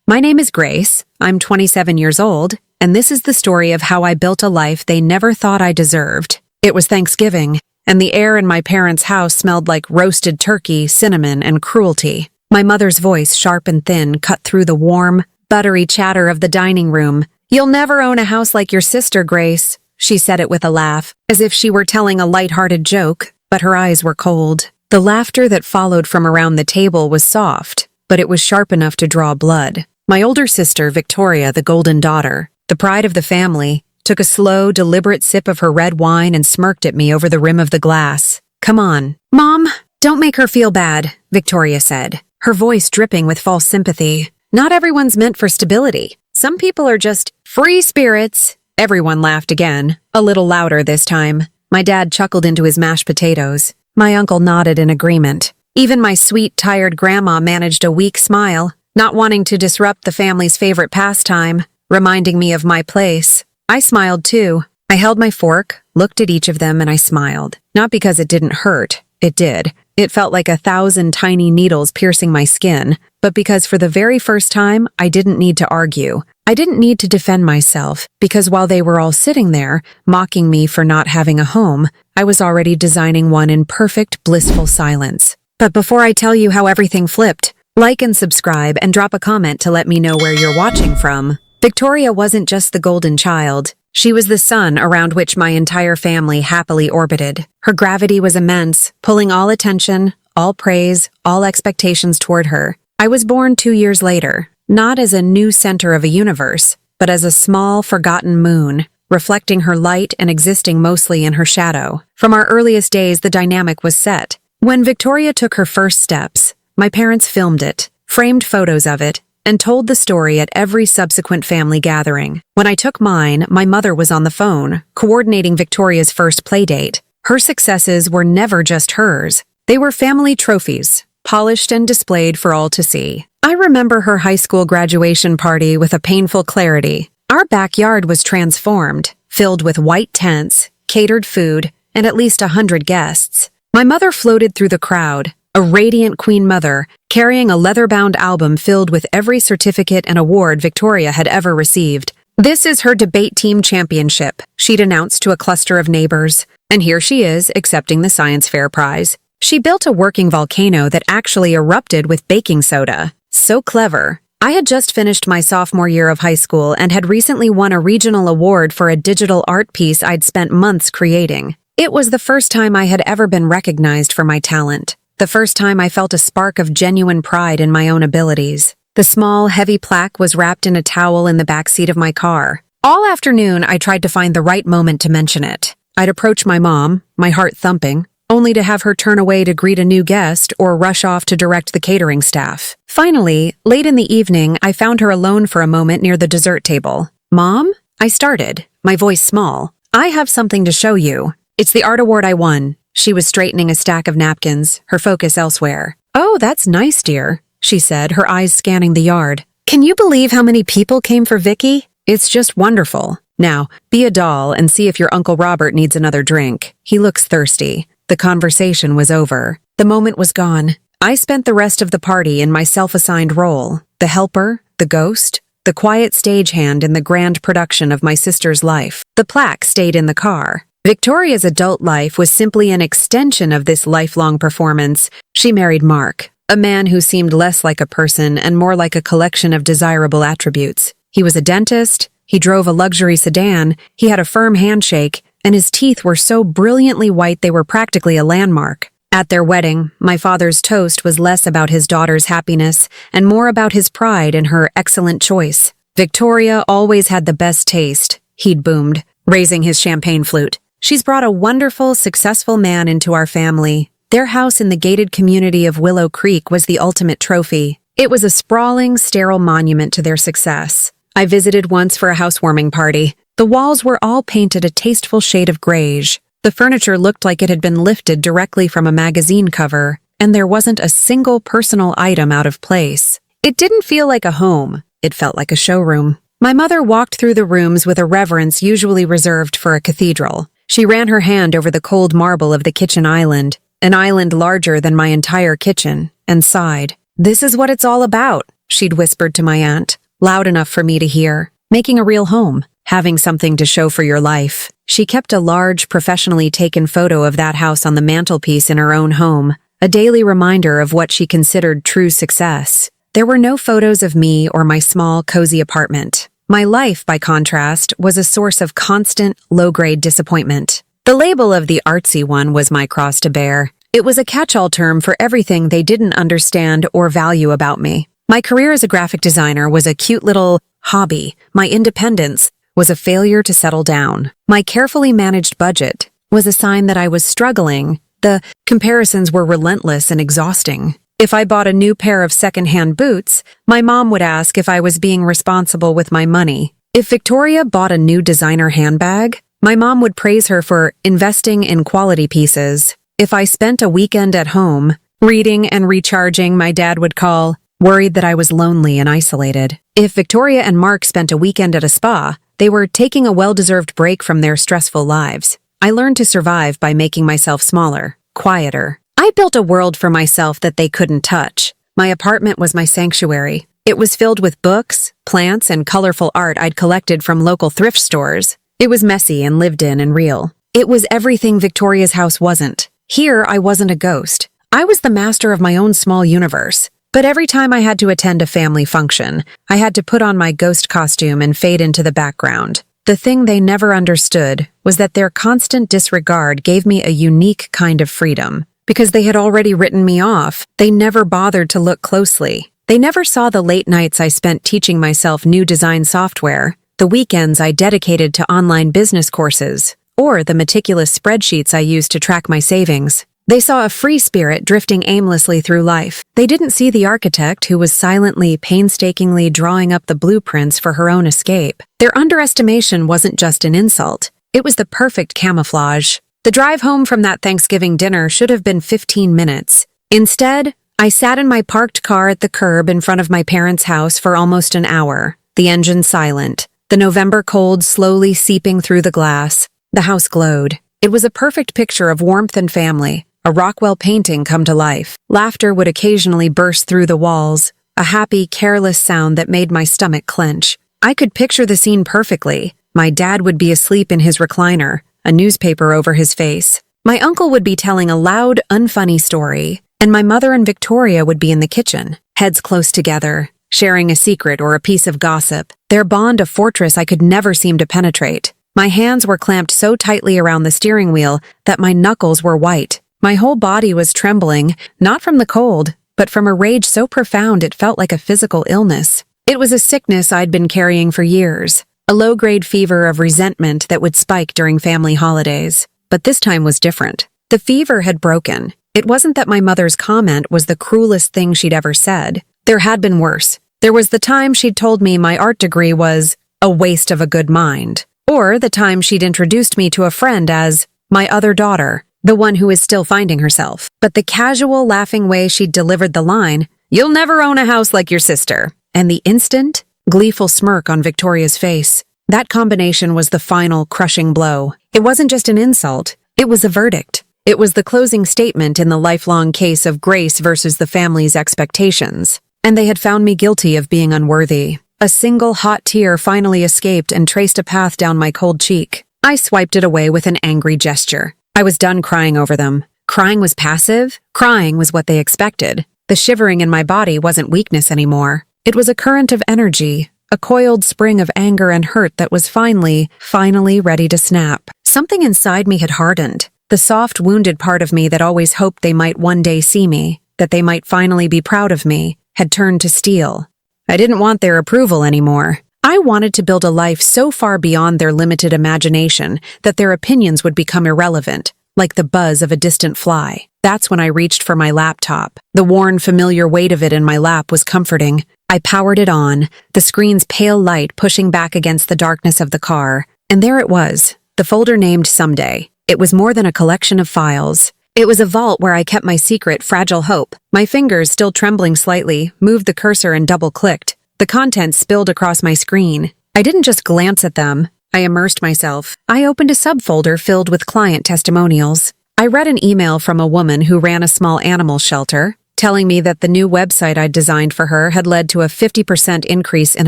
My name is Grace, I'm 27 years old, and this is the story of how I built a life they never thought I deserved. It was Thanksgiving, and the air in my parents' house smelled like roasted turkey, cinnamon, and cruelty. My mother's voice, sharp and thin, cut through the warm, buttery chatter of the dining room. "You'll never own a house like your sister, Grace." She said it with a laugh, as if she were telling a light-hearted joke, but her eyes were cold. The laughter that followed from around the table was soft, but it was sharp enough to draw blood. My older sister, Victoria, the golden daughter, the pride of the family, took a slow, deliberate sip of her red wine and smirked at me over the rim of the glass. "Come on, Mom, don't make her feel bad," Victoria said, her voice dripping with false sympathy. "Not everyone's meant for stability. Some people are just free spirits." Everyone laughed again, a little louder this time. My dad chuckled into his mashed potatoes. My uncle nodded in agreement. Even my sweet, tired grandma managed a weak smile, not wanting to disrupt the family's favorite pastime, reminding me of my place. I smiled too. I held my fork, looked at each of them, and I smiled. Not because it didn't hurt. It did. It felt like 1,000 tiny needles piercing my skin, but because for the very first time, I didn't need to argue. I didn't need to defend myself, because while they were all sitting there, mocking me for not having a home, I was already designing one in perfect, blissful silence. But before I tell you how everything flipped, like and subscribe and drop a comment to let me know where you're watching from. Victoria wasn't just the golden child. She was the sun around which my entire family happily orbited. Her gravity was immense, pulling all attention, all praise, all expectations toward her. I was born 2 years later, not as a new center of a universe, but as a small, forgotten moon, reflecting her light and existing mostly in her shadow. From our earliest days, the dynamic was set. When Victoria took her first steps, my parents filmed it, framed photos of it, and told the story at every subsequent family gathering. When I took mine, my mother was on the phone, coordinating Victoria's first playdate. Her successes were never just hers. They were family trophies, polished and displayed for all to see. I remember her high school graduation party with a painful clarity. Our backyard was transformed, filled with white tents, catered food, and at least 100 guests. My mother floated through the crowd, a radiant queen mother, carrying a leather-bound album filled with every certificate and award Victoria had ever received. "This is her debate team championship," she'd announced to a cluster of neighbors. And here she is, accepting the science fair prize. She built a working volcano that actually erupted with baking soda. So clever. I had just finished my sophomore year of high school and had recently won a regional award for a digital art piece I'd spent months creating. It was the first time I had ever been recognized for my talent. The first time I felt a spark of genuine pride in my own abilities. The small, heavy plaque was wrapped in a towel in the backseat of my car. All afternoon, I tried to find the right moment to mention it. I'd approach my mom, my heart thumping, only to have her turn away to greet a new guest or rush off to direct the catering staff. Finally, late in the evening, I found her alone for a moment near the dessert table. "Mom?" I started, my voice small. "I have something to show you. It's the art award I won." She was straightening a stack of napkins, her focus elsewhere. "Oh, that's nice, dear," she said, her eyes scanning the yard. "Can you believe how many people came for Vicky? It's just wonderful. Now, be a doll and see if your Uncle Robert needs another drink. He looks thirsty." The conversation was over. The moment was gone. I spent the rest of the party in my self-assigned role, the helper, the ghost, the quiet stagehand in the grand production of my sister's life. The plaque stayed in the car. Victoria's adult life was simply an extension of this lifelong performance. She married Mark, a man who seemed less like a person and more like a collection of desirable attributes. He was a dentist, he drove a luxury sedan, he had a firm handshake, and his teeth were so brilliantly white they were practically a landmark. At their wedding, my father's toast was less about his daughter's happiness and more about his pride in her excellent choice. "Victoria always had the best taste," he'd boomed, raising his champagne flute. "She's brought a wonderful, successful man into our family." Their house in the gated community of Willow Creek was the ultimate trophy. It was a sprawling, sterile monument to their success. I visited once for a housewarming party. The walls were all painted a tasteful shade of greige. The furniture looked like it had been lifted directly from a magazine cover, and there wasn't a single personal item out of place. It didn't feel like a home. It felt like a showroom. My mother walked through the rooms with a reverence usually reserved for a cathedral. She ran her hand over the cold marble of the kitchen island, an island larger than my entire kitchen, and sighed. "This is what it's all about. she'd whispered to my aunt, loud enough for me to hear. Making a real home. Having something to show for your life. She kept a large, professionally taken photo of that house on the mantelpiece in her own home, a daily reminder of what she considered true success. There were no photos of me or my small, cozy apartment. My life, by contrast, was a source of constant, low-grade disappointment. The label of the artsy one was my cross to bear. It was a catch-all term for everything they didn't understand or value about me. My career as a graphic designer was a cute little hobby. My independence was a failure to settle down. My carefully managed budget was a sign that I was struggling. The comparisons were relentless and exhausting. If I bought a new pair of secondhand boots, my mom would ask if I was being responsible with my money. If Victoria bought a new designer handbag, my mom would praise her for investing in quality pieces. If I spent a weekend at home, reading and recharging, my dad would call, worried that I was lonely and isolated. If Victoria and Mark spent a weekend at a spa, they were taking a well-deserved break from their stressful lives. I learned to survive by making myself smaller, quieter. I built a world for myself that they couldn't touch. My apartment was my sanctuary. It was filled with books, plants, and colorful art I'd collected from local thrift stores. It was messy and lived in and real. It was everything Victoria's house wasn't. Here, I wasn't a ghost. I was the master of my own small universe. But every time I had to attend a family function, I had to put on my ghost costume and fade into the background. The thing they never understood was that their constant disregard gave me a unique kind of freedom. Because they had already written me off, they never bothered to look closely. They never saw the late nights I spent teaching myself new design software, the weekends I dedicated to online business courses, or the meticulous spreadsheets I used to track my savings. They saw a free spirit drifting aimlessly through life. They didn't see the architect who was silently, painstakingly drawing up the blueprints for her own escape. Their underestimation wasn't just an insult. It was the perfect camouflage. The drive home from that Thanksgiving dinner should have been 15 minutes. Instead, I sat in my parked car at the curb in front of my parents' house for almost an hour, the engine silent, the November cold slowly seeping through the glass. The house glowed. It was a perfect picture of warmth and family. A Rockwell painting come to life. Laughter would occasionally burst through the walls, a happy, careless sound that made my stomach clench. I could picture the scene perfectly. My dad would be asleep in his recliner, a newspaper over his face. My uncle would be telling a loud, unfunny story, and my mother and Victoria would be in the kitchen, heads close together, sharing a secret or a piece of gossip, their bond a fortress I could never seem to penetrate. My hands were clamped so tightly around the steering wheel that my knuckles were white. My whole body was trembling, not from the cold, but from a rage so profound it felt like a physical illness. It was a sickness I'd been carrying for years, a low-grade fever of resentment that would spike during family holidays. But this time was different. The fever had broken. It wasn't that my mother's comment was the cruelest thing she'd ever said. There had been worse. There was the time she'd told me my art degree was a waste of a good mind, or the time she'd introduced me to a friend as my other daughter. The one who is still finding herself. But the casual, laughing way she'd delivered the line, "You'll never own a house like your sister," and the instant, gleeful smirk on Victoria's face, that combination was the final, crushing blow. It wasn't just an insult. It was a verdict. It was the closing statement in the lifelong case of Grace versus the family's expectations. And they had found me guilty of being unworthy. A single hot tear finally escaped and traced a path down my cold cheek. I swiped it away with an angry gesture. I was done crying over them. Crying was passive. Crying was what they expected. The shivering in my body wasn't weakness anymore. It was a current of energy, a coiled spring of anger and hurt that was finally ready to snap. Something inside me had hardened. The soft, wounded part of me that always hoped they might one day see me, that they might finally be proud of me, had turned to steel. I didn't want their approval anymore. I wanted to build a life so far beyond their limited imagination that their opinions would become irrelevant, like the buzz of a distant fly. That's when I reached for my laptop. The worn, familiar weight of it in my lap was comforting. I powered it on, the screen's pale light pushing back against the darkness of the car. And there it was, the folder named Someday. It was more than a collection of files. It was a vault where I kept my secret, fragile hope. My fingers, still trembling slightly, moved the cursor and double-clicked. The contents spilled across my screen. I didn't just glance at them. I immersed myself. I opened a subfolder filled with client testimonials. I read an email from a woman who ran a small animal shelter. telling me that the new website I'd designed for her had led to a 50% increase in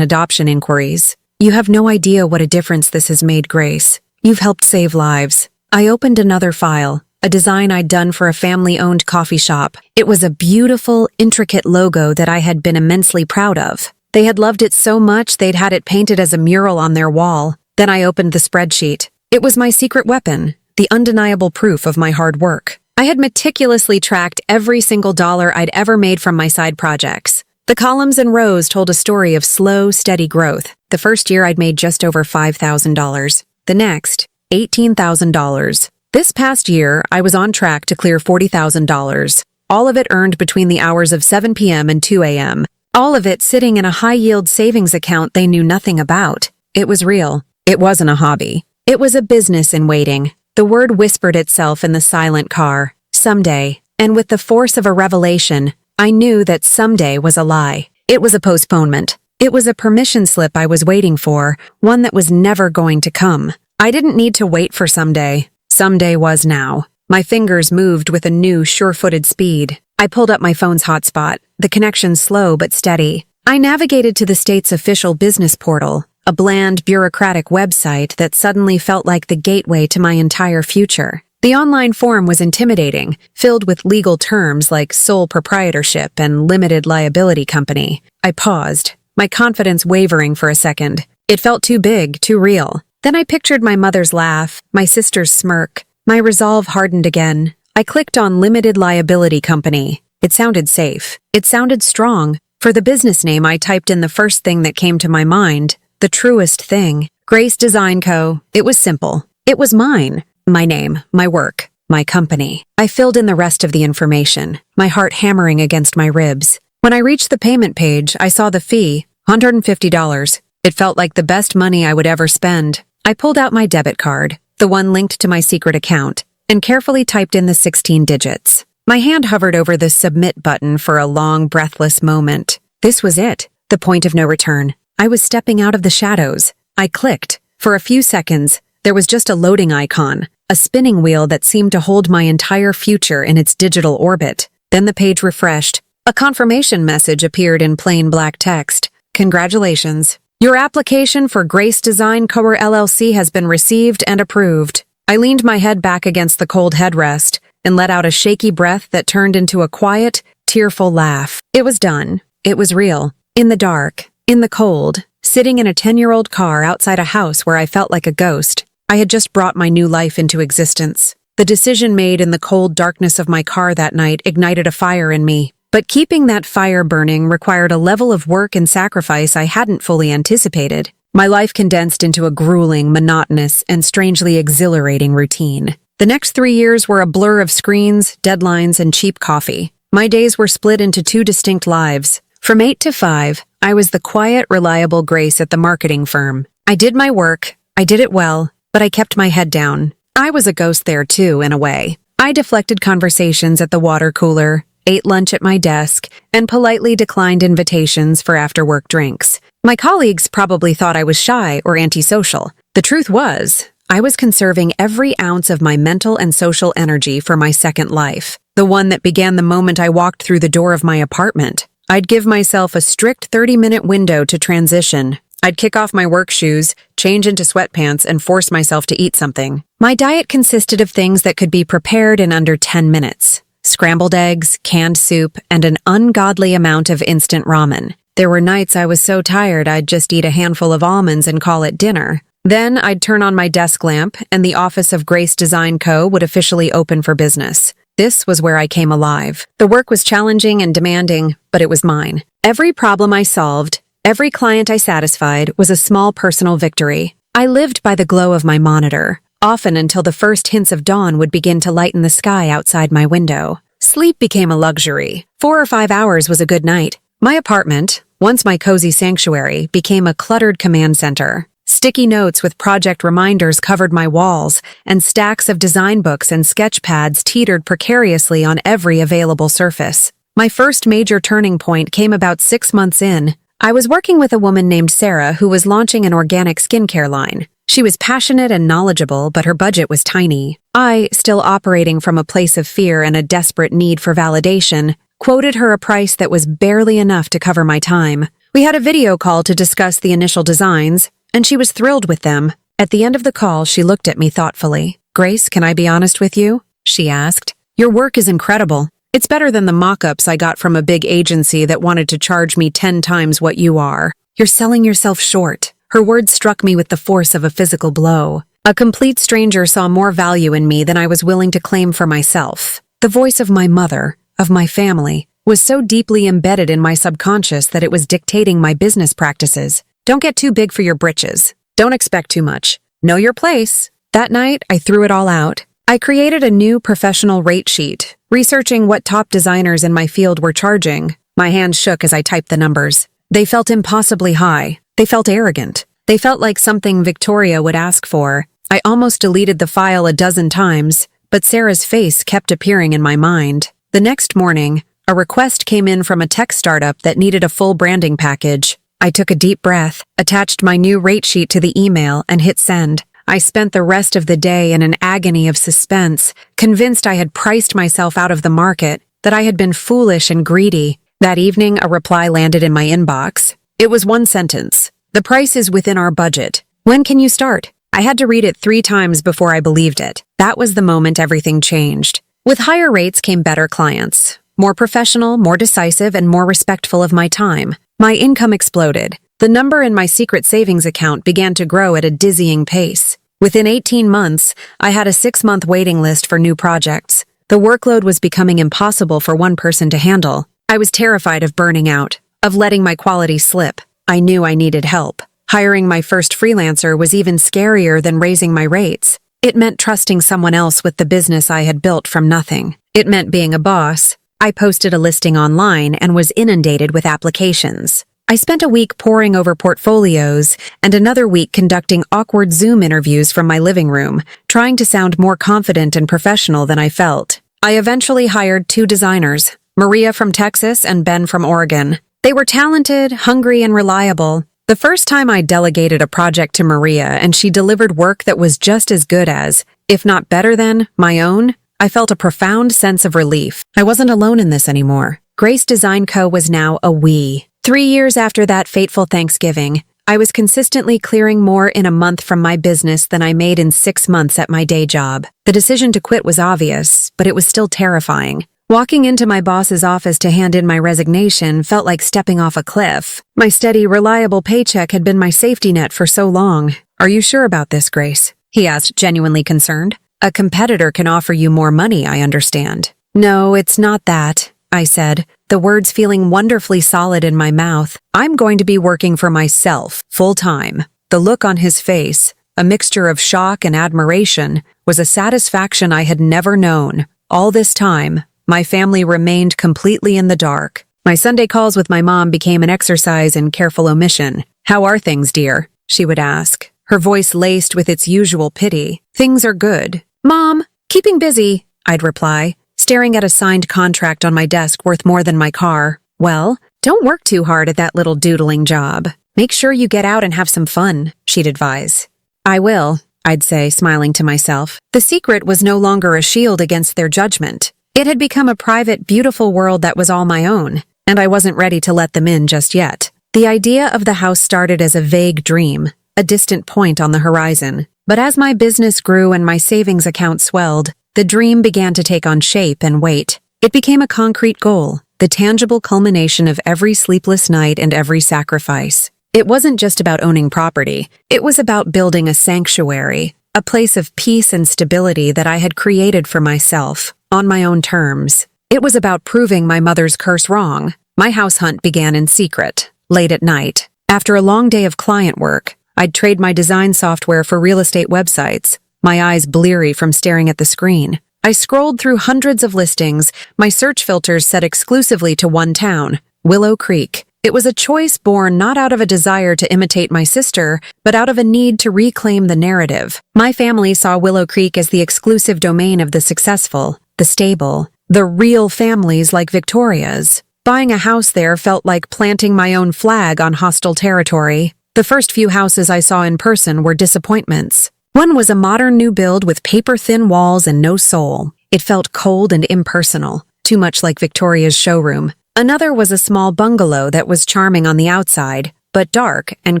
adoption inquiries. "You have no idea what a difference this has made, Grace. You've helped save lives." I opened another file, a design I'd done for a family-owned coffee shop. It was a beautiful, intricate logo that I had been immensely proud of. They had loved it so much they'd had it painted as a mural on their wall. Then I opened the spreadsheet. It was my secret weapon, the undeniable proof of my hard work. I had meticulously tracked every single dollar I'd ever made from my side projects. The columns and rows told a story of slow, steady growth. The first year I'd made just over $5,000. The next, $18,000. This past year, I was on track to clear $40,000. All of it earned between the hours of 7 p.m. and 2 a.m. All of it sitting in a high-yield savings account they knew nothing about. It was real. It wasn't a hobby. It was a business in waiting. The word whispered itself in the silent car. Someday. And with the force of a revelation, I knew that someday was a lie. It was a postponement. It was a permission slip I was waiting for, one that was never going to come. I didn't need to wait for someday. Someday was now. My fingers moved with a new, sure-footed speed. I pulled up my phone's hotspot, the connection slow but steady. I navigated to the state's official business portal, a bland, bureaucratic website that suddenly felt like the gateway to my entire future. The online form was intimidating, filled with legal terms like sole proprietorship and limited liability company. I paused, my confidence wavering for a second. It felt too big, too real. Then I pictured my mother's laugh, my sister's smirk. My resolve hardened again. I clicked on limited liability company. It sounded safe. It sounded strong. For the business name, I typed in the first thing that came to my mind, the truest thing. Grace Design Co. It was simple. It was mine. My name, my work, my company. I filled in the rest of the information, my heart hammering against my ribs. When I reached the payment page, I saw the fee, $150. It felt like the best money I would ever spend. I pulled out my debit card, the one linked to my secret account, and carefully typed in the 16 digits. My hand hovered over the submit button for a long, breathless moment. This was it, the point of no return. I was stepping out of the shadows. I clicked. For a few seconds, there was just a loading icon, a spinning wheel that seemed to hold my entire future in its digital orbit. Then the page refreshed. A confirmation message appeared in plain black text. "Congratulations. Your application for Grace Design Co. LLC has been received and approved." I leaned my head back against the cold headrest and let out a shaky breath that turned into a quiet, tearful laugh. It was done. It was real. In the dark, in the cold, sitting in a 10-year-old car outside a house where I felt like a ghost, I had just brought my new life into existence. The decision made in the cold darkness of my car that night ignited a fire in me. But keeping that fire burning required a level of work and sacrifice I hadn't fully anticipated. My life condensed into a grueling, monotonous, and strangely exhilarating routine. The next 3 years were a blur of screens, deadlines, and cheap coffee. My days were split into 2 distinct lives. From 8 to 5, I was the quiet, reliable Grace at the marketing firm. I did my work, I did it well, but I kept my head down. I was a ghost there too, in a way. I deflected conversations at the water cooler, ate lunch at my desk, and politely declined invitations for after-work drinks. My colleagues probably thought I was shy or antisocial. The truth was, I was conserving every ounce of my mental and social energy for my second life, the one that began the moment I walked through the door of my apartment. I'd give myself a strict 30-minute window to transition. I'd kick off my work shoes, change into sweatpants, and force myself to eat something. My diet consisted of things that could be prepared in under 10 minutes. Scrambled eggs, canned soup, and an ungodly amount of instant ramen. There were nights I was so tired I'd just eat a handful of almonds and call it dinner. Then I'd turn on my desk lamp, and the office of Grace Design Co. would officially open for business. This was where I came alive. The work was challenging and demanding, but it was mine. Every problem I solved, every client I satisfied was a small personal victory. I lived by the glow of my monitor, often until the first hints of dawn would begin to lighten the sky outside my window. Sleep became a luxury. 4 or 5 hours was a good night. My apartment, once my cozy sanctuary, became a cluttered command center. Sticky notes with project reminders covered my walls, and stacks of design books and sketch pads teetered precariously on every available surface. My first major turning point came about 6 months in. I was working with a woman named Sarah who was launching an organic skincare line. She was passionate and knowledgeable, but her budget was tiny. I, still operating from a place of fear and a desperate need for validation, quoted her a price that was barely enough to cover my time. We had a video call to discuss the initial designs, and she was thrilled with them. At the end of the call, she looked at me thoughtfully. "Grace, can I be honest with you?" she asked. "Your work is incredible. It's better than the mock-ups I got from a big agency that wanted to charge me 10 times what you are. You're selling yourself short." Her words struck me with the force of a physical blow. A complete stranger saw more value in me than I was willing to claim for myself. The voice of my mother, of my family, was so deeply embedded in my subconscious that it was dictating my business practices. Don't get too big for your britches. Don't expect too much. Know your place. That night, I threw it all out. I created a new professional rate sheet, researching what top designers in my field were charging. My hands shook as I typed the numbers. They felt impossibly high. They felt arrogant. They felt like something Victoria would ask for. I almost deleted the file a dozen times, but Sarah's face kept appearing in my mind. The next morning, a request came in from a tech startup that needed a full branding package. I took a deep breath, attached my new rate sheet to the email, and hit send. I spent the rest of the day in an agony of suspense, convinced I had priced myself out of the market, that I had been foolish and greedy. That evening, a reply landed in my inbox. It was one sentence. "The price is within our budget. When can you start?" I had to read it 3 times before I believed it. That was the moment everything changed. With higher rates came better clients. More professional, more decisive, and more respectful of my time. My income exploded. The number in my secret savings account began to grow at a dizzying pace. Within 18 months, I had a 6-month waiting list for new projects. The workload was becoming impossible for one person to handle. I was terrified of burning out, of letting my quality slip. I knew I needed help. Hiring my first freelancer was even scarier than raising my rates. It meant trusting someone else with the business I had built from nothing. It meant being a boss. I posted a listing online and was inundated with applications. I spent a week poring over portfolios and another week conducting awkward Zoom interviews from my living room, trying to sound more confident and professional than I felt. I eventually hired 2 designers, Maria from Texas and Ben from Oregon. They were talented, hungry, and reliable. The first time I delegated a project to Maria and she delivered work that was just as good as, if not better than, my own, I felt a profound sense of relief. I wasn't alone in this anymore. Grace Design Co. was now a we. 3 years after that fateful Thanksgiving, I was consistently clearing more in a month from my business than I made in 6 months at my day job. The decision to quit was obvious, but it was still terrifying. Walking into my boss's office to hand in my resignation felt like stepping off a cliff. My steady, reliable paycheck had been my safety net for so long. "Are you sure about this, Grace?" he asked, genuinely concerned. "A competitor can offer you more money, I understand." "No, it's not that," I said, the words feeling wonderfully solid in my mouth. "I'm going to be working for myself, full-time." The look on his face, a mixture of shock and admiration, was a satisfaction I had never known. All this time, my family remained completely in the dark. My Sunday calls with my mom became an exercise in careful omission. "How are things, dear?" she would ask, her voice laced with its usual pity. "Things are good." "Mom, keeping busy," I'd reply, staring at a signed contract on my desk worth more than my car. "Well, don't work too hard at that little doodling job. Make sure you get out and have some fun," she'd advise. "I will," I'd say, smiling to myself. The secret was no longer a shield against their judgment. It had become a private, beautiful world that was all my own, and I wasn't ready to let them in just yet. The idea of the house started as a vague dream, a distant point on the horizon. But as my business grew and my savings account swelled, the dream began to take on shape and weight. It became a concrete goal, the tangible culmination of every sleepless night and every sacrifice. It wasn't just about owning property. It was about building a sanctuary, a place of peace and stability that I had created for myself, on my own terms. It was about proving my mother's curse wrong. My house hunt began in secret, late at night. After a long day of client work, I'd trade my design software for real estate websites, my eyes bleary from staring at the screen. I scrolled through hundreds of listings, my search filters set exclusively to one town, Willow Creek. It was a choice born not out of a desire to imitate my sister, but out of a need to reclaim the narrative. My family saw Willow Creek as the exclusive domain of the successful, the stable, the real families like Victoria's. Buying a house there felt like planting my own flag on hostile territory. The first few houses I saw in person were disappointments. One was a modern new build with paper-thin walls and no soul. It felt cold and impersonal. too much like Victoria's showroom. Another was a small bungalow that was charming on the outside, but dark and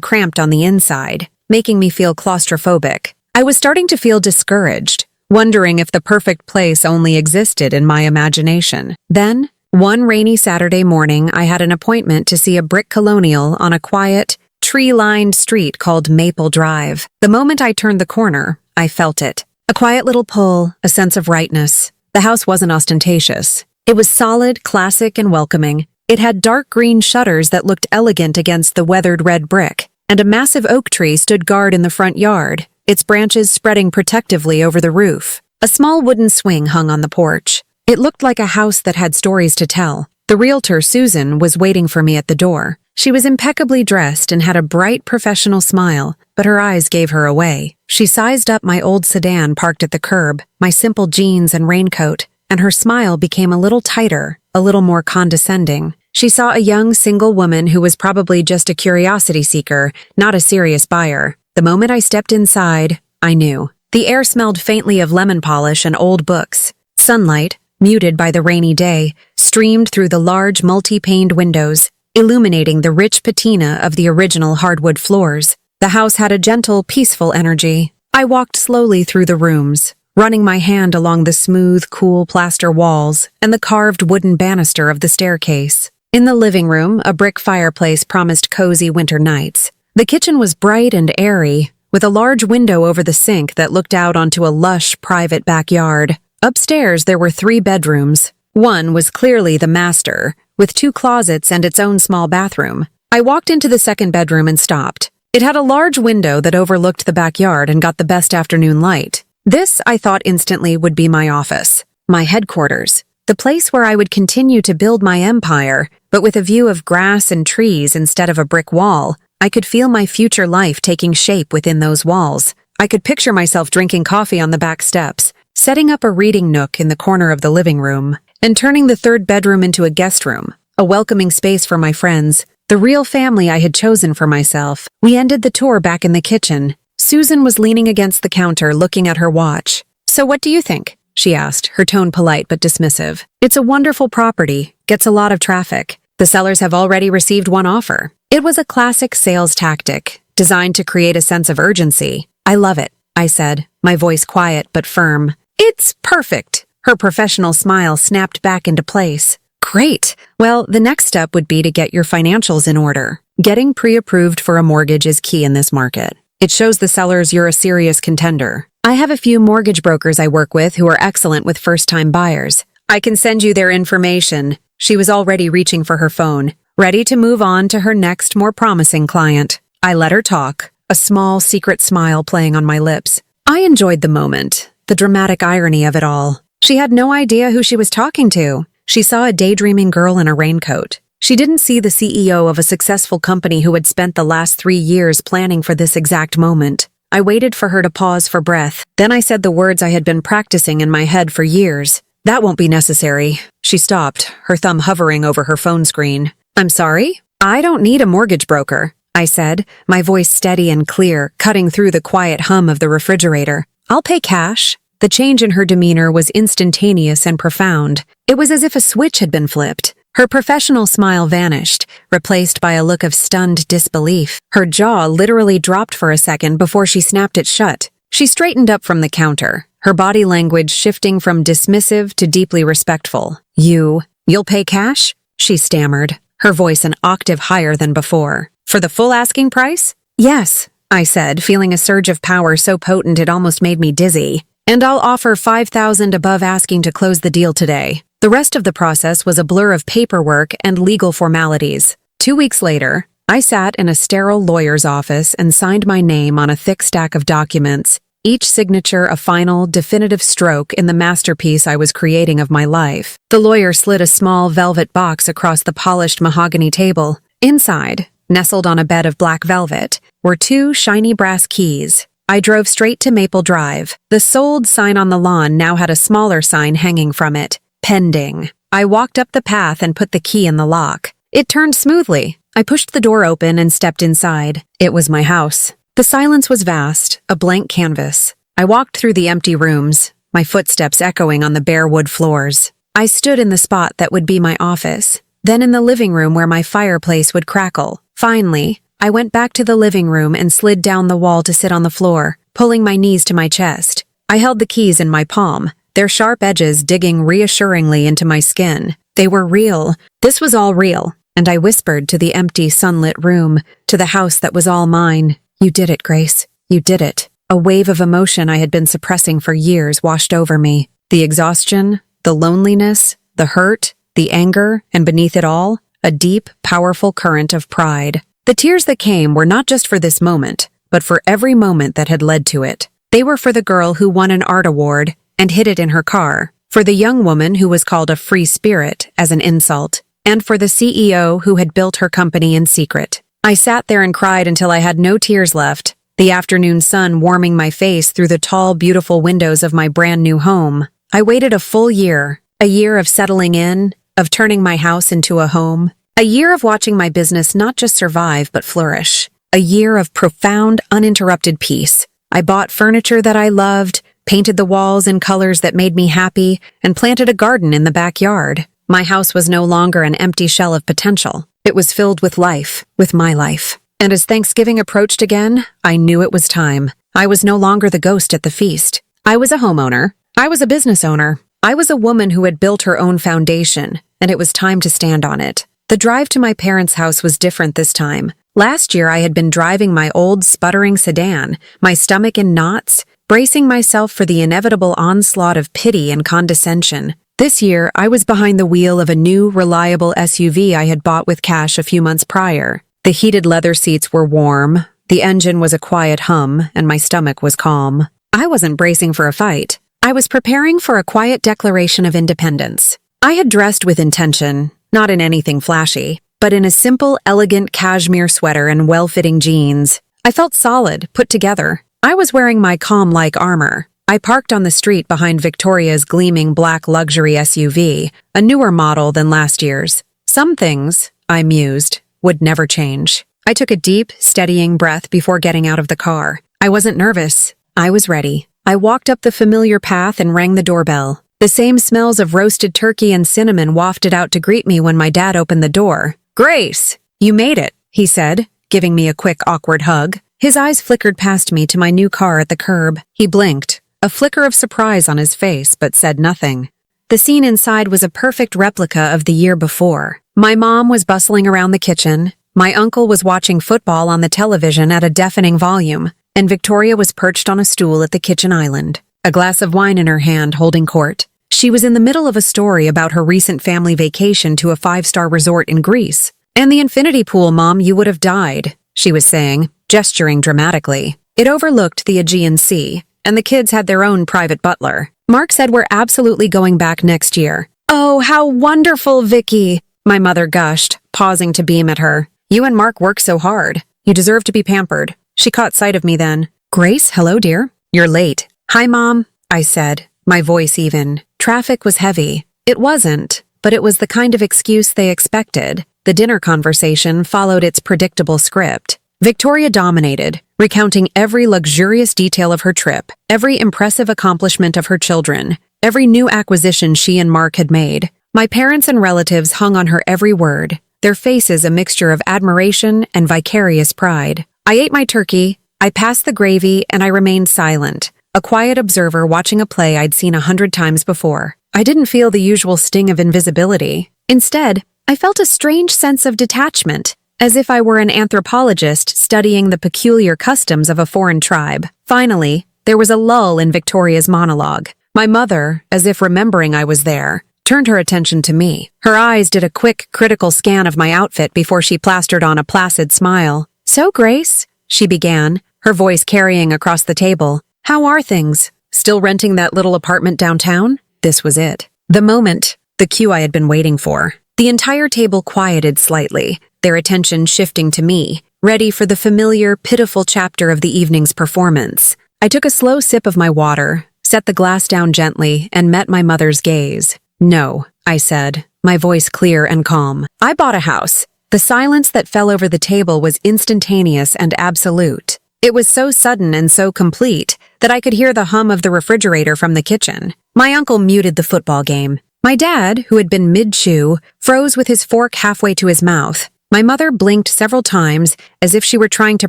cramped on the inside, making me feel claustrophobic. I was starting to feel discouraged, wondering if the perfect place only existed in my imagination. Then, one rainy Saturday morning, I had an appointment to see a brick colonial on a quiet, tree-lined street called Maple Drive. The moment I turned the corner, I felt it. A quiet little pull, a sense of rightness. The house wasn't ostentatious. It was solid, classic, and welcoming. It had dark green shutters that looked elegant against the weathered red brick, and a massive oak tree stood guard in the front yard, its branches spreading protectively over the roof. A small wooden swing hung on the porch. It looked like a house that had stories to tell. The realtor, Susan, was waiting for me at the door. She was impeccably dressed and had a bright, professional smile, but her eyes gave her away. She sized up my old sedan parked at the curb, my simple jeans and raincoat, and her smile became a little tighter, a little more condescending. She saw a young, single woman who was probably just a curiosity seeker, not a serious buyer. The moment I stepped inside, I knew. The air smelled faintly of lemon polish and old books. Sunlight, muted by the rainy day, streamed through the large multi-paned windows, illuminating the rich patina of the original hardwood floors. The house had a gentle, peaceful energy. I walked slowly through the rooms, running my hand along the smooth, cool plaster walls and the carved wooden banister of the staircase. In the living room, a brick fireplace promised cozy winter nights. The kitchen was bright and airy, with a large window over the sink that looked out onto a lush, private backyard. Upstairs, there were 3 bedrooms. One was clearly the master, with 2 closets and its own small bathroom. I walked into the second bedroom and stopped. It had a large window that overlooked the backyard and got the best afternoon light. This, I thought instantly, would be my office, my headquarters, the place where I would continue to build my empire, but with a view of grass and trees instead of a brick wall. I could feel my future life taking shape within those walls. I could picture myself drinking coffee on the back steps, setting up a reading nook in the corner of the living room, and turning the third bedroom into a guest room, a welcoming space for my friends, the real family I had chosen for myself. We ended the tour back in the kitchen. Susan was leaning against the counter, looking at her watch. "So what do you think?" she asked, her tone polite but dismissive. "It's a wonderful property, gets a lot of traffic. The sellers have already received one offer." It was a classic sales tactic, designed to create a sense of urgency. "I love it," I said, my voice quiet but firm. "It's perfect." Her professional smile snapped back into place. "Great. Well, the next step would be to get your financials in order. Getting pre-approved for a mortgage is key in this market. It shows the sellers you're a serious contender. I have a few mortgage brokers I work with who are excellent with first-time buyers. I can send you their information." She was already reaching for her phone, ready to move on to her next, more promising client. I let her talk, a small, secret smile playing on my lips. I enjoyed the moment, the dramatic irony of it all. She had no idea who she was talking to. She saw a daydreaming girl in a raincoat. She didn't see the CEO of a successful company who had spent the last 3 years planning for this exact moment. I waited for her to pause for breath. Then I said the words I had been practicing in my head for years. "That won't be necessary." She stopped, her thumb hovering over her phone screen. "I'm sorry? I don't need a mortgage broker," I said, my voice steady and clear, cutting through the quiet hum of the refrigerator. "I'll pay cash." The change in her demeanor was instantaneous and profound. It was as if a switch had been flipped. Her professional smile vanished, replaced by a look of stunned disbelief. Her jaw literally dropped for a second before she snapped it shut. She straightened up from the counter, her body language shifting from dismissive to deeply respectful. You'll pay cash?" she stammered, her voice an octave higher than before. "For the full asking price?" "Yes," I said, feeling a surge of power so potent it almost made me dizzy. "And I'll offer $5,000 above asking to close the deal today." The rest of the process was a blur of paperwork and legal formalities. 2 weeks later, I sat in a sterile lawyer's office and signed my name on a thick stack of documents, each signature a final, definitive stroke in the masterpiece I was creating of my life. The lawyer slid a small velvet box across the polished mahogany table. Inside, nestled on a bed of black velvet, were 2 shiny brass keys. I drove straight to Maple Drive. The sold sign on the lawn now had a smaller sign hanging from it. Pending. I walked up the path and put the key in the lock. It turned smoothly. I pushed the door open and stepped inside. It was my house. The silence was vast, a blank canvas. I walked through the empty rooms, my footsteps echoing on the bare wood floors. I stood in the spot that would be my office, then in the living room where my fireplace would crackle. Finally, I went back to the living room and slid down the wall to sit on the floor, pulling my knees to my chest. I held the keys in my palm, their sharp edges digging reassuringly into my skin. They were real. This was all real. And I whispered to the empty, sunlit room, to the house that was all mine. You did it, Grace. You did it. A wave of emotion I had been suppressing for years washed over me. The exhaustion, the loneliness, the hurt, the anger, and beneath it all, a deep, powerful current of pride. The tears that came were not just for this moment, but for every moment that had led to it. They were for the girl who won an art award and hid it in her car, for the young woman who was called a free spirit as an insult, and for the CEO who had built her company in secret. I sat there and cried until I had no tears left, the afternoon sun warming my face through the tall, beautiful windows of my brand new home. I waited a full year, a year of settling in, of turning my house into a home, a year of watching my business not just survive but flourish, a year of profound, uninterrupted peace. I bought furniture that I loved, painted the walls in colors that made me happy, and planted a garden in the backyard. My house was no longer an empty shell of potential. It was filled with life, with my life. And as Thanksgiving approached again, I knew it was time. I was no longer the ghost at the feast. I was a homeowner. I was a business owner. I was a woman who had built her own foundation, and it was time to stand on it. The drive to my parents' house was different this time. Last year, I had been driving my old, sputtering sedan, my stomach in knots, bracing myself for the inevitable onslaught of pity and condescension. This year, I was behind the wheel of a new, reliable SUV I had bought with cash a few months prior. The heated leather seats were warm, the engine was a quiet hum, and my stomach was calm. I wasn't bracing for a fight. I was preparing for a quiet declaration of independence. I had dressed with intention, not in anything flashy, but in a simple, elegant cashmere sweater and well-fitting jeans. I felt solid, put together. I was wearing my calm-like armor. I parked on the street behind Victoria's gleaming black luxury SUV, a newer model than last year's. Some things, I mused, would never change. I took a deep, steadying breath before getting out of the car. I wasn't nervous. I was ready. I walked up the familiar path and rang the doorbell. The same smells of roasted turkey and cinnamon wafted out to greet me when my dad opened the door. "Grace, you made it," he said, giving me a quick, awkward hug. His eyes flickered past me to my new car at the curb. He blinked, a flicker of surprise on his face, but said nothing. The scene inside was a perfect replica of the year before. My mom was bustling around the kitchen, my uncle was watching football on the television at a deafening volume, and Victoria was perched on a stool at the kitchen island, a glass of wine in her hand holding court. She was in the middle of a story about her recent family vacation to a 5-star resort in Greece. "And the infinity pool, Mom, you would have died," she was saying, gesturing dramatically. It overlooked the Aegean Sea, and the kids had their own private butler. "Mark said we're absolutely going back next year." "Oh, how wonderful, Vicky," my mother gushed, pausing to beam at her. "You and Mark work so hard. You deserve to be pampered." She caught sight of me then. "Grace, hello, dear. You're late." "Hi, Mom," I said, my voice even. Traffic was heavy. It wasn't, but it was the kind of excuse they expected. The dinner conversation followed its predictable script. Victoria dominated, recounting every luxurious detail of her trip, every impressive accomplishment of her children, every new acquisition she and Mark had made. My parents and relatives hung on her every word, their faces a mixture of admiration and vicarious pride. I ate my turkey, I passed the gravy, and I remained silent, a quiet observer watching a play I'd seen 100 times before. I didn't feel the usual sting of invisibility. Instead, I felt a strange sense of detachment, as if I were an anthropologist studying the peculiar customs of a foreign tribe. Finally, there was a lull in Victoria's monologue. My mother, as if remembering I was there, turned her attention to me. Her eyes did a quick, critical scan of my outfit before she plastered on a placid smile. "So, Grace," she began, her voice carrying across the table, "how are things? Still renting that little apartment downtown?" This was it. The moment, the cue I had been waiting for. The entire table quieted slightly, their attention shifting to me, ready for the familiar, pitiful chapter of the evening's performance. I took a slow sip of my water, set the glass down gently, and met my mother's gaze. "No," I said, my voice clear and calm. "I bought a house." The silence that fell over the table was instantaneous and absolute. It was so sudden and so complete that I could hear the hum of the refrigerator from the kitchen. My uncle muted the football game. My dad, who had been mid-chew, froze with his fork halfway to his mouth. My mother blinked several times as if she were trying to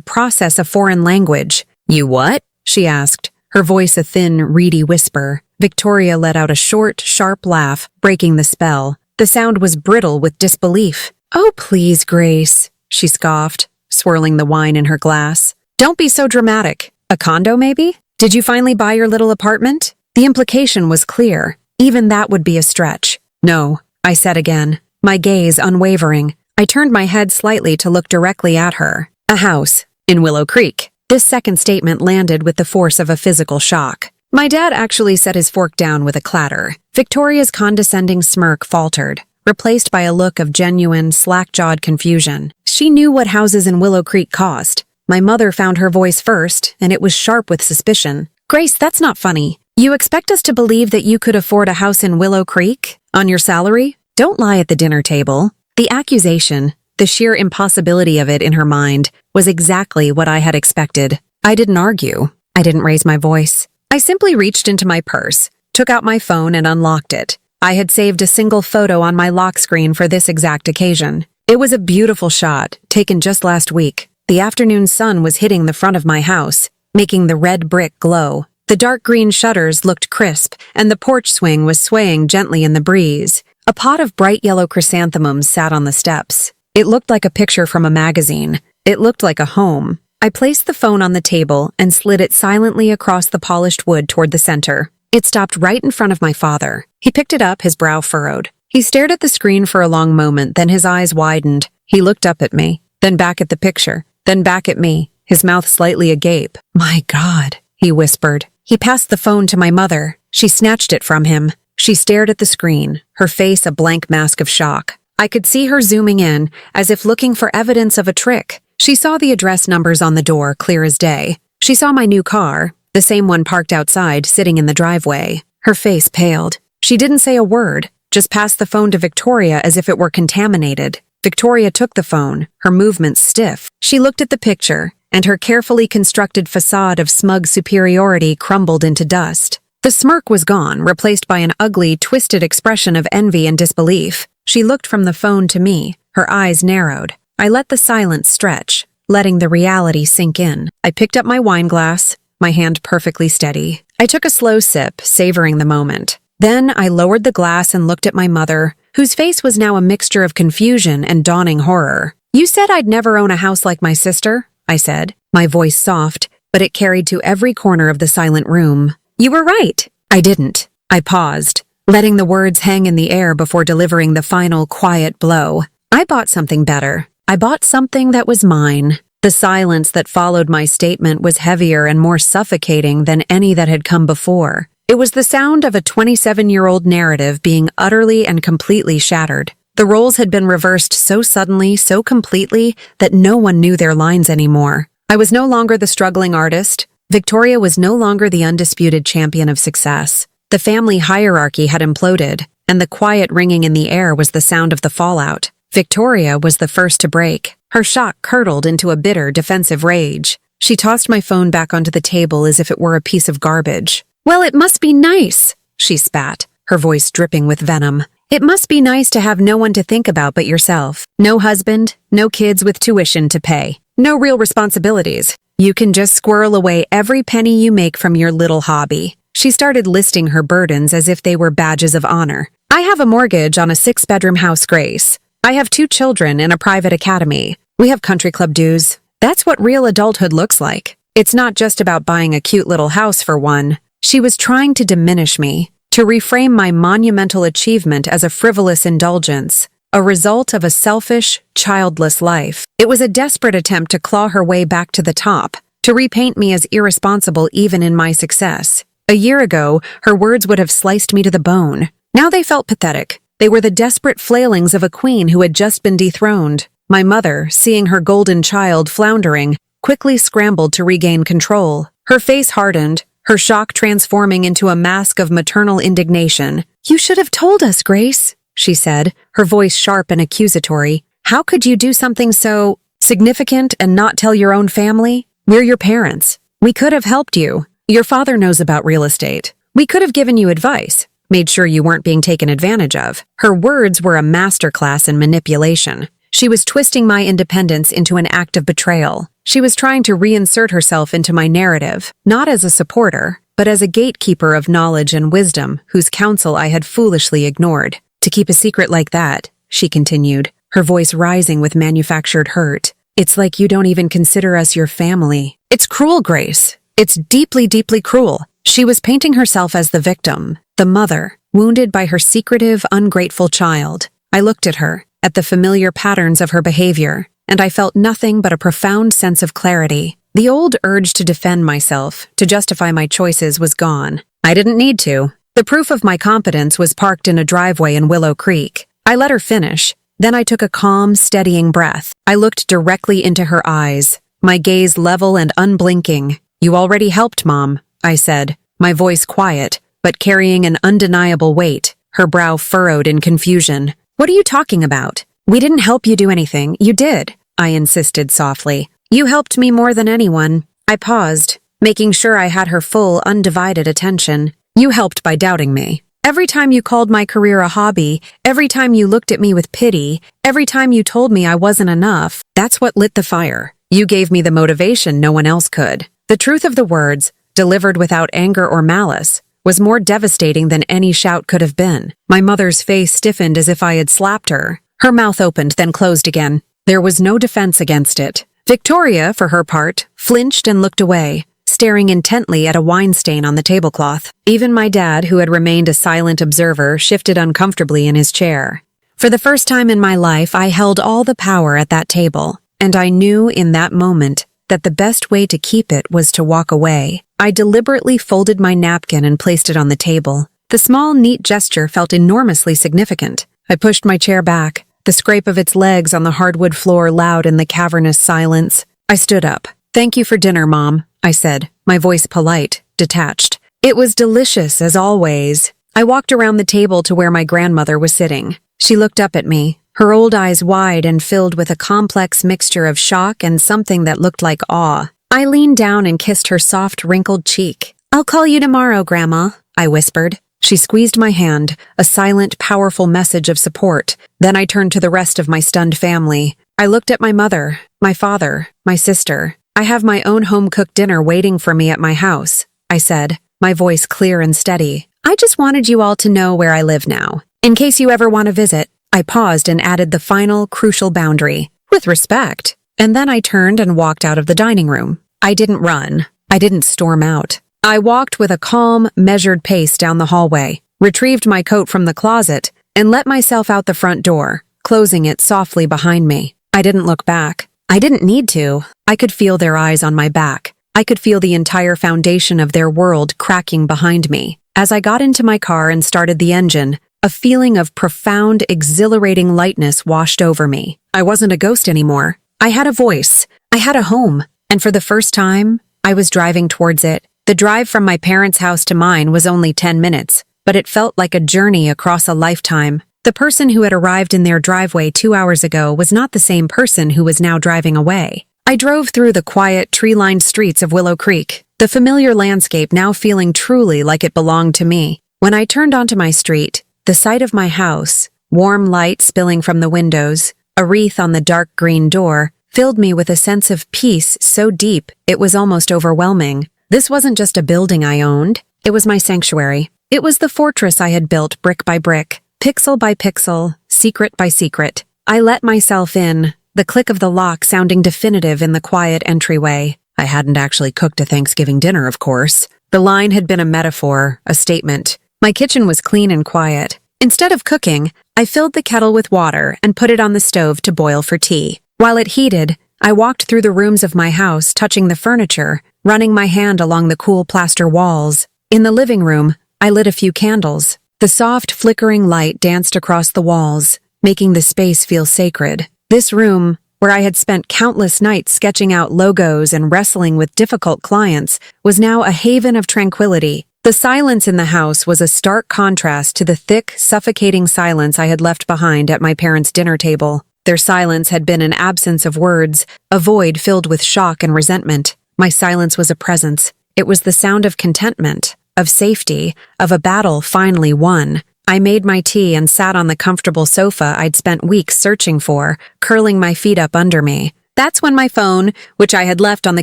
process a foreign language. "You what?" she asked, her voice a thin, reedy whisper. Victoria let out a short, sharp laugh, breaking the spell. The sound was brittle with disbelief. "Oh, please, Grace," she scoffed, swirling the wine in her glass. "Don't be so dramatic. A condo, maybe? Did you finally buy your little apartment?" The implication was clear. Even that would be a stretch. "No," I said again, my gaze unwavering. I turned my head slightly to look directly at her. "A house. In Willow Creek." This second statement landed with the force of a physical shock. My dad actually set his fork down with a clatter. Victoria's condescending smirk faltered, replaced by a look of genuine, slack-jawed confusion. She knew what houses in Willow Creek cost. My mother found her voice first, and it was sharp with suspicion. "Grace, that's not funny. You expect us to believe that you could afford a house in Willow Creek? On your salary? Don't lie at the dinner table." The accusation, the sheer impossibility of it in her mind, was exactly what I had expected. I didn't argue. I didn't raise my voice. I simply reached into my purse, took out my phone and unlocked it. I had saved a single photo on my lock screen for this exact occasion. It was a beautiful shot, taken just last week. The afternoon sun was hitting the front of my house, making the red brick glow. The dark green shutters looked crisp, and the porch swing was swaying gently in the breeze. A pot of bright yellow chrysanthemums sat on the steps. It looked like a picture from a magazine. It looked like a home. I placed the phone on the table and slid it silently across the polished wood toward the center. It stopped right in front of my father. He picked it up, his brow furrowed. He stared at the screen for a long moment, then his eyes widened. He looked up at me, then back at the picture, then back at me, his mouth slightly agape. "My God," he whispered. He passed the phone to my mother. She snatched it from him. She stared at the screen, her face a blank mask of shock. I could see her zooming in, as if looking for evidence of a trick. She saw the address numbers on the door, clear as day. She saw my new car, the same one parked outside, sitting in the driveway. Her face paled. She didn't say a word, just passed the phone to Victoria as if it were contaminated. Victoria took the phone, her movements stiff. She looked at the picture, and her carefully constructed facade of smug superiority crumbled into dust. The smirk was gone, replaced by an ugly, twisted expression of envy and disbelief. She looked from the phone to me, her eyes narrowed. I let the silence stretch, letting the reality sink in. I picked up my wine glass, my hand perfectly steady. I took a slow sip, savoring the moment. Then I lowered the glass and looked at my mother, whose face was now a mixture of confusion and dawning horror. "You said I'd never own a house like my sister," I said, my voice soft, but it carried to every corner of the silent room. "You were right." I didn't. I paused, letting the words hang in the air before delivering the final quiet blow. I bought something better. I bought something that was mine. The silence that followed my statement was heavier and more suffocating than any that had come before. It was the sound of a 27-year-old narrative being utterly and completely shattered. The roles had been reversed so suddenly, so completely, that no one knew their lines anymore. I was no longer the struggling artist. Victoria was no longer the undisputed champion of success. The family hierarchy had imploded, and the quiet ringing in the air was the sound of the fallout. Victoria was the first to break. Her shock curdled into a bitter, defensive rage. She tossed my phone back onto the table as if it were a piece of garbage. "Well, it must be nice," she spat, her voice dripping with venom. "It must be nice to have no one to think about but yourself. No husband, no kids with tuition to pay, no real responsibilities. You can just squirrel away every penny you make from your little hobby." She started listing her burdens as if they were badges of honor. "I have a mortgage on a 6-bedroom house, Grace. I have 2 children in a private academy. We have country club dues. That's what real adulthood looks like. It's not just about buying a cute little house for one." She was trying to diminish me, to reframe my monumental achievement as a frivolous indulgence, a result of a selfish, childless life. It was a desperate attempt to claw her way back to the top, to repaint me as irresponsible even in my success. A year ago, her words would have sliced me to the bone. Now they felt pathetic. They were the desperate flailings of a queen who had just been dethroned. My mother, seeing her golden child floundering, quickly scrambled to regain control. Her face hardened, her shock transforming into a mask of maternal indignation. "You should have told us, Grace," she said, her voice sharp and accusatory. "How could you do something so significant and not tell your own family? We're your parents. We could have helped you. Your father knows about real estate. We could have given you advice. made sure you weren't being taken advantage of. Her words were a masterclass in manipulation. She was twisting my independence into an act of betrayal. She was trying to reinsert herself into my narrative, not as a supporter, but as a gatekeeper of knowledge and wisdom whose counsel I had foolishly ignored. To keep a secret like that, she continued, her voice rising with manufactured hurt. It's like you don't even consider us your family. It's cruel, Grace. It's deeply, deeply cruel. She was painting herself as the victim, the mother, wounded by her secretive, ungrateful child. I looked at her, at the familiar patterns of her behavior, and I felt nothing but a profound sense of clarity. The old urge to defend myself, to justify my choices, was gone. I didn't need to. The proof of my competence was parked in a driveway in Willow Creek. I let her finish. Then I took a calm, steadying breath. I looked directly into her eyes, my gaze level and unblinking. You already helped, Mom, I said, my voice quiet, but carrying an undeniable weight, her brow furrowed in confusion. What are you talking about? We didn't help you do anything. You did, I insisted softly. You helped me more than anyone. I paused, making sure I had her full, undivided attention. You helped by doubting me. Every time you called my career a hobby, every time you looked at me with pity, every time you told me I wasn't enough, that's what lit the fire. You gave me the motivation no one else could. The truth of the words, delivered without anger or malice, was more devastating than any shout could have been. My mother's face stiffened as if I had slapped her. Her mouth opened, then closed again. There was no defense against it. Victoria, for her part, flinched and looked away, staring intently at a wine stain on the tablecloth. Even my dad, who had remained a silent observer, shifted uncomfortably in his chair. For the first time in my life, I held all the power at that table, and I knew in that moment that the best way to keep it was to walk away. I deliberately folded my napkin and placed it on the table. The small, neat gesture felt enormously significant. I pushed my chair back, the scrape of its legs on the hardwood floor loud in the cavernous silence. I stood up. Thank you for dinner, Mom, I said, my voice polite, detached. It was delicious, as always. I walked around the table to where my grandmother was sitting. She looked up at me, her old eyes wide and filled with a complex mixture of shock and something that looked like awe. I leaned down and kissed her soft, wrinkled cheek. I'll call you tomorrow, Grandma, I whispered. She squeezed my hand, a silent, powerful message of support. Then I turned to the rest of my stunned family. I looked at my mother, my father, my sister. I have my own home-cooked dinner waiting for me at my house, I said, my voice clear and steady. I just wanted you all to know where I live now. In case you ever want to visit. I paused and added the final, crucial boundary. With respect. And then I turned and walked out of the dining room. I didn't run. I didn't storm out. I walked with a calm, measured pace down the hallway, retrieved my coat from the closet, and let myself out the front door, closing it softly behind me. I didn't look back. I didn't need to. I could feel their eyes on my back. I could feel the entire foundation of their world cracking behind me. As I got into my car and started the engine, a feeling of profound, exhilarating lightness washed over me. I wasn't a ghost anymore. I had a voice. I had a home. And for the first time, I was driving towards it. The drive from my parents' house to mine was only 10 minutes, but it felt like a journey across a lifetime. The person who had arrived in their driveway 2 hours ago was not the same person who was now driving away. I drove through the quiet, tree-lined streets of Willow Creek, the familiar landscape now feeling truly like it belonged to me. When I turned onto my street, the sight of my house, warm light spilling from the windows, a wreath on the dark green door, filled me with a sense of peace so deep it was almost overwhelming. This wasn't just a building I owned, it was my sanctuary. It was the fortress I had built brick by brick, pixel by pixel, secret by secret. I let myself in, the click of the lock sounding definitive in the quiet entryway. I hadn't actually cooked a Thanksgiving dinner, of course. The line had been a metaphor, a statement. My kitchen was clean and quiet. Instead of cooking, I filled the kettle with water and put it on the stove to boil for tea. While it heated, I walked through the rooms of my house, touching the furniture, running my hand along the cool plaster walls. In the living room, I lit a few candles. The soft, flickering light danced across the walls, making the space feel sacred. This room, where I had spent countless nights sketching out logos and wrestling with difficult clients, was now a haven of tranquility. The silence in the house was a stark contrast to the thick, suffocating silence I had left behind at my parents' dinner table. Their silence had been an absence of words, a void filled with shock and resentment. My silence was a presence. It was the sound of contentment, of safety, of a battle finally won. I made my tea and sat on the comfortable sofa I'd spent weeks searching for, curling my feet up under me. That's when my phone, which I had left on the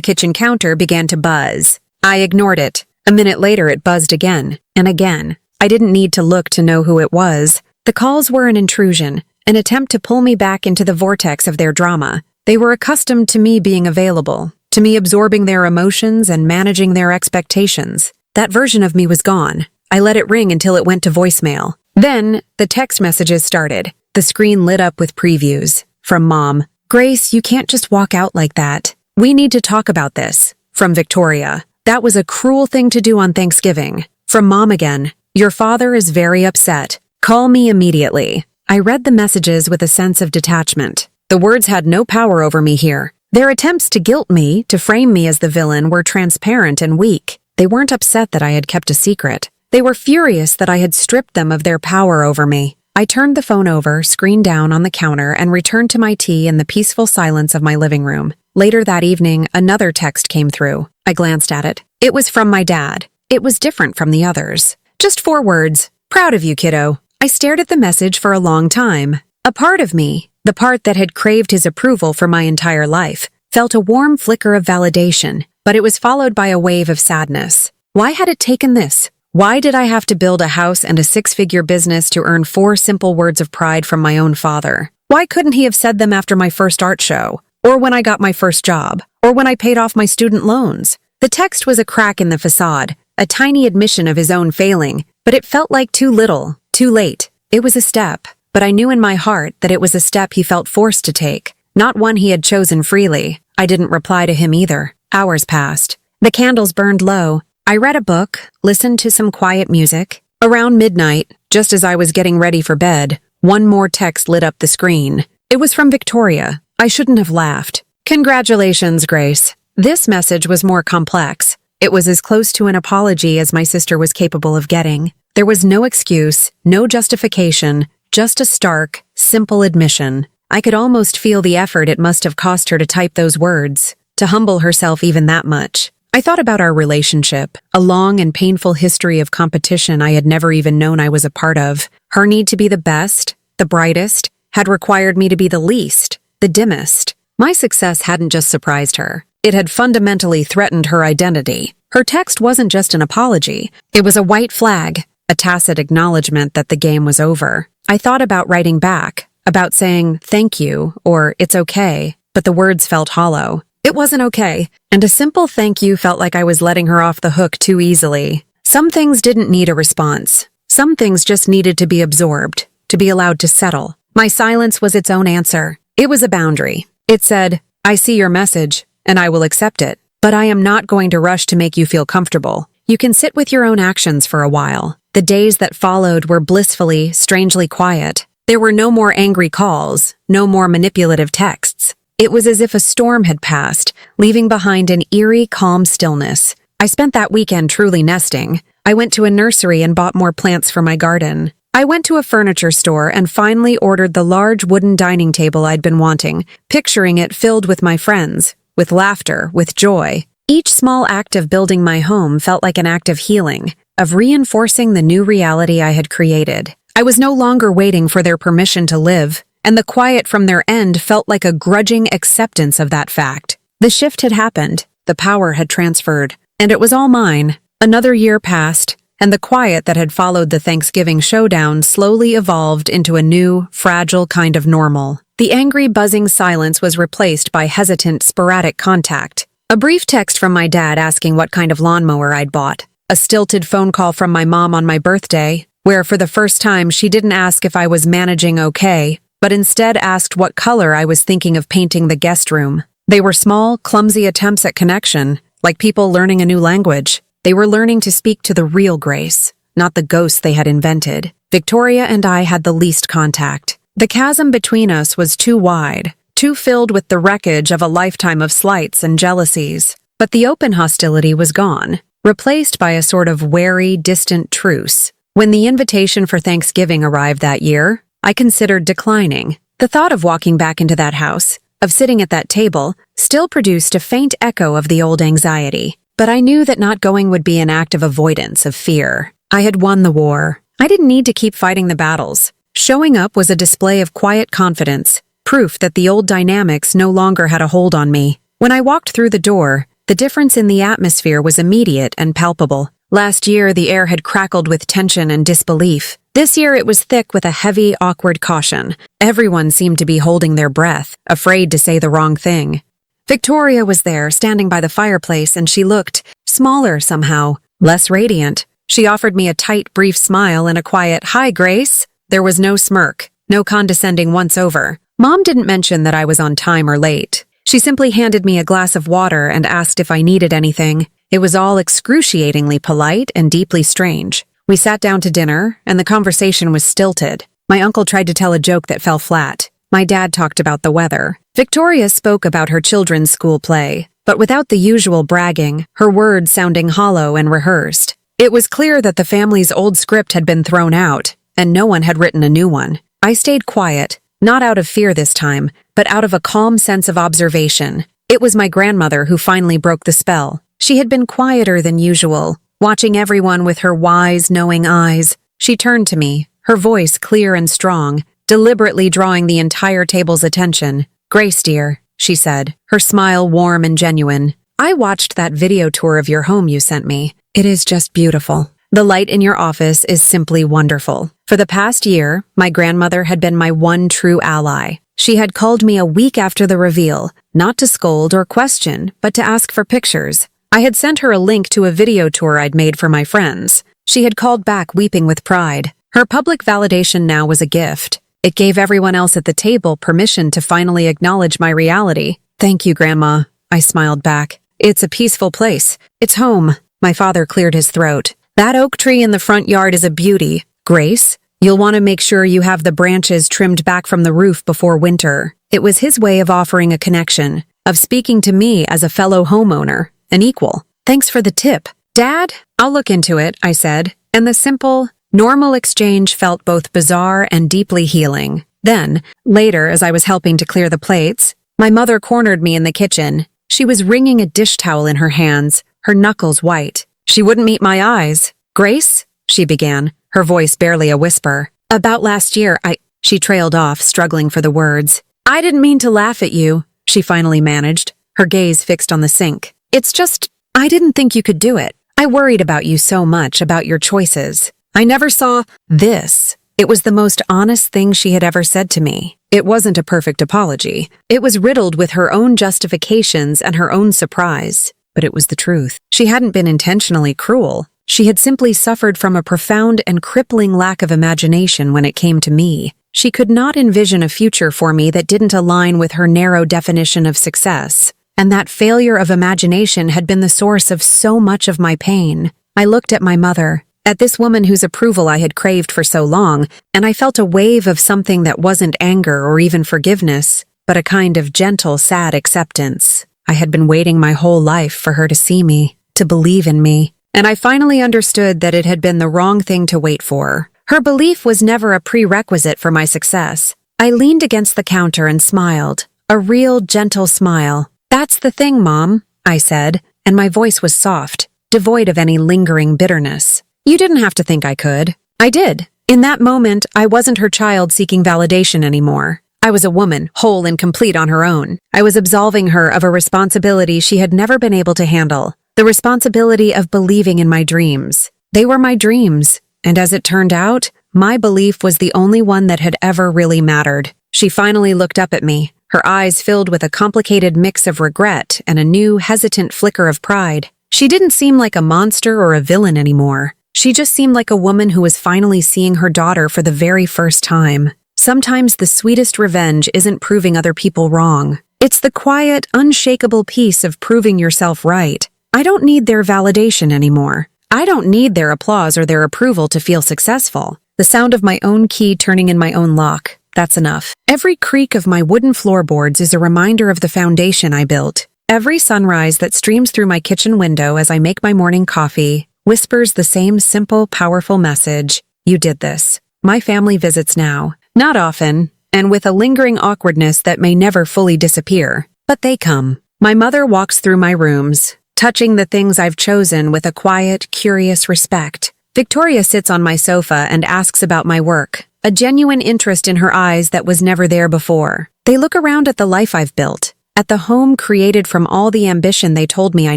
kitchen counter, began to buzz. I ignored it. A minute later it buzzed again, and again. I didn't need to look to know who it was. The calls were an intrusion, an attempt to pull me back into the vortex of their drama. They were accustomed to me being available, to me absorbing their emotions and managing their expectations. That version of me was gone. I let it ring until it went to voicemail. Then, the text messages started. The screen lit up with previews. From Mom. Grace, you can't just walk out like that. We need to talk about this. From Victoria. That was a cruel thing to do on Thanksgiving. From Mom again. Your father is very upset. Call me immediately. I read the messages with a sense of detachment. The words had no power over me here. Their attempts to guilt me, to frame me as the villain, were transparent and weak. They weren't upset that I had kept a secret. They were furious that I had stripped them of their power over me. I turned the phone over, screen down on the counter, and returned to my tea in the peaceful silence of my living room. Later that evening, another text came through. I glanced at it. It was from my dad. It was different from the others. Just 4 words. Proud of you, kiddo. I stared at the message for a long time. A part of me, the part that had craved his approval for my entire life, felt a warm flicker of validation, but it was followed by a wave of sadness. Why had it taken this? Why did I have to build a house and a 6-figure business to earn 4 simple words of pride from my own father? Why couldn't he have said them after my first art show? Or when I got my first job? Or when I paid off my student loans? The text was a crack in the facade, a tiny admission of his own failing, but it felt like too little, too late. It was a step, but I knew in my heart that it was a step he felt forced to take, not one he had chosen freely. I didn't reply to him either. Hours passed. The candles burned low. I read a book, listened to some quiet music. Around midnight, just as I was getting ready for bed, one more text lit up the screen. It was from Victoria. I shouldn't have laughed. Congratulations, Grace. This message was more complex. It was as close to an apology as my sister was capable of getting. There was no excuse, no justification, just a stark, simple admission. I could almost feel the effort it must have cost her to type those words, to humble herself even that much. I thought about our relationship, a long and painful history of competition I had never even known I was a part of. Her need to be the best, the brightest, had required me to be the least, the dimmest. My success hadn't just surprised her. It had fundamentally threatened her identity. Her text wasn't just an apology. It was a white flag, a tacit acknowledgement that the game was over. I thought about writing back, about saying thank you or it's okay, but the words felt hollow. It wasn't okay, and a simple thank you felt like I was letting her off the hook too easily. Some things didn't need a response. Some things just needed to be absorbed, to be allowed to settle. My silence was its own answer. It was a boundary. It said, I see your message, and I will accept it, but I am not going to rush to make you feel comfortable. You can sit with your own actions for a while. The days that followed were blissfully, strangely quiet. There were no more angry calls, no more manipulative texts. It was as if a storm had passed, leaving behind an eerie, calm stillness. I spent that weekend truly nesting. I went to a nursery and bought more plants for my garden. I went to a furniture store and finally ordered the large wooden dining table I'd been wanting, picturing it filled with my friends, with laughter, with joy. Each small act of building my home felt like an act of healing, of reinforcing the new reality I had created. I was no longer waiting for their permission to live, and the quiet from their end felt like a grudging acceptance of that fact. The shift had happened, the power had transferred, and it was all mine. Another year passed, and the quiet that had followed the Thanksgiving showdown slowly evolved into a new, fragile kind of normal. The angry, buzzing silence was replaced by hesitant, sporadic contact. A brief text from my dad asking what kind of lawnmower I'd bought. A stilted phone call from my mom on my birthday, where for the first time she didn't ask if I was managing okay, but instead asked what color I was thinking of painting the guest room. They were small, clumsy attempts at connection, like people learning a new language. They were learning to speak to the real Grace, not the ghost they had invented. Victoria and I had the least contact. The chasm between us was too wide, too filled with the wreckage of a lifetime of slights and jealousies. But the open hostility was gone, replaced by a sort of wary, distant truce. When the invitation for Thanksgiving arrived that year, I considered declining. The thought of walking back into that house, of sitting at that table, still produced a faint echo of the old anxiety. but I knew that not going would be an act of avoidance, of fear. I had won the war. I didn't need to keep fighting the battles. Showing up was a display of quiet confidence, proof that the old dynamics no longer had a hold on me. When I walked through the door, the difference in the atmosphere was immediate and palpable. Last year, the air had crackled with tension and disbelief. This year, it was thick with a heavy, awkward caution. Everyone seemed to be holding their breath, afraid to say the wrong thing. Victoria was there, standing by the fireplace, and she looked smaller somehow, less radiant. She offered me a tight, brief smile and a quiet, "Hi, Grace." There was no smirk, no condescending once-over. Mom didn't mention that I was on time or late. She simply handed me a glass of water and asked if I needed anything. It was all excruciatingly polite and deeply strange. We sat down to dinner, and the conversation was stilted. My uncle tried to tell a joke that fell flat. My dad talked about the weather. Victoria spoke about her children's school play, but without the usual bragging, her words sounding hollow and rehearsed. It was clear that the family's old script had been thrown out, and no one had written a new one. I stayed quiet, not out of fear this time, but out of a calm sense of observation. It was my grandmother who finally broke the spell. She had been quieter than usual, watching everyone with her wise, knowing eyes. She turned to me, her voice clear and strong, deliberately drawing the entire table's attention. "Grace, dear," she said, her smile warm and genuine. "I watched that video tour of your home you sent me. It is just beautiful. The light in your office is simply wonderful." For the past year, my grandmother had been my one true ally. She had called me a week after the reveal, not to scold or question, but to ask for pictures. I had sent her a link to a video tour I'd made for my friends. She had called back weeping with pride. Her public validation now was a gift. It gave everyone else at the table permission to finally acknowledge my reality. "Thank you, Grandma," I smiled back. "It's a peaceful place. It's home." My father cleared his throat. "That oak tree in the front yard is a beauty. Grace, you'll want to make sure you have the branches trimmed back from the roof before winter." It was his way of offering a connection, of speaking to me as a fellow homeowner, an equal. "Thanks for the tip. Dad, I'll look into it," I said, and the simple, normal exchange felt both bizarre and deeply healing. Then, later, as I was helping to clear the plates, my mother cornered me in the kitchen. She was wringing a dish towel in her hands, her knuckles white. She wouldn't meet my eyes. "Grace," she began, her voice barely a whisper. "About last year, She trailed off, struggling for the words. "I didn't mean to laugh at you," she finally managed, her gaze fixed on the sink. "It's just, I didn't think you could do it. I worried about you so much, about your choices. I never saw this." It was the most honest thing she had ever said to me. It wasn't a perfect apology. It was riddled with her own justifications and her own surprise. But it was the truth. She hadn't been intentionally cruel. She had simply suffered from a profound and crippling lack of imagination when it came to me. She could not envision a future for me that didn't align with her narrow definition of success. And that failure of imagination had been the source of so much of my pain. I looked at my mother, at this woman whose approval I had craved for so long, and I felt a wave of something that wasn't anger or even forgiveness, but a kind of gentle, sad acceptance. I had been waiting my whole life for her to see me, to believe in me, and I finally understood that it had been the wrong thing to wait for. Her belief was never a prerequisite for my success. I leaned against the counter and smiled, a real, gentle smile. "That's the thing, Mom," I said, and my voice was soft, devoid of any lingering bitterness. "You didn't have to think I could. I did. In that moment, I wasn't her child seeking validation anymore. I was a woman, whole and complete on her own. I was absolving her of a responsibility she had never been able to handle, the responsibility of believing in my dreams. They were my dreams, and as it turned out, my belief was the only one that had ever really mattered." She finally looked up at me, her eyes filled with a complicated mix of regret and a new, hesitant flicker of pride. She didn't seem like a monster or a villain anymore. She just seemed like a woman who was finally seeing her daughter for the very first time. Sometimes the sweetest revenge isn't proving other people wrong. It's the quiet, unshakable peace of proving yourself right. I don't need their validation anymore. I don't need their applause or their approval to feel successful. The sound of my own key turning in my own lock, that's enough. Every creak of my wooden floorboards is a reminder of the foundation I built. Every sunrise that streams through my kitchen window as I make my morning coffee whispers the same simple, powerful message. You did this. My family visits now. Not often, and with a lingering awkwardness that may never fully disappear. But they come. My mother walks through my rooms, touching the things I've chosen with a quiet, curious respect. Victoria sits on my sofa and asks about my work, a genuine interest in her eyes that was never there before. They look around at the life I've built, at the home created from all the ambition they told me I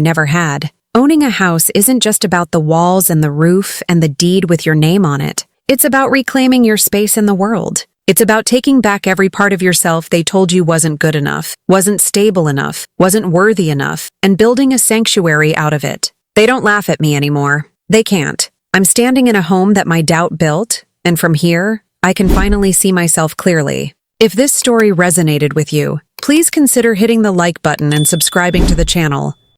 never had. Owning a house isn't just about the walls and the roof and the deed with your name on it. It's about reclaiming your space in the world. It's about taking back every part of yourself they told you wasn't good enough, wasn't stable enough, wasn't worthy enough, and building a sanctuary out of it. They don't laugh at me anymore. They can't. I'm standing in a home that my doubt built, and from here, I can finally see myself clearly. If this story resonated with you, please consider hitting the like button and subscribing to the channel.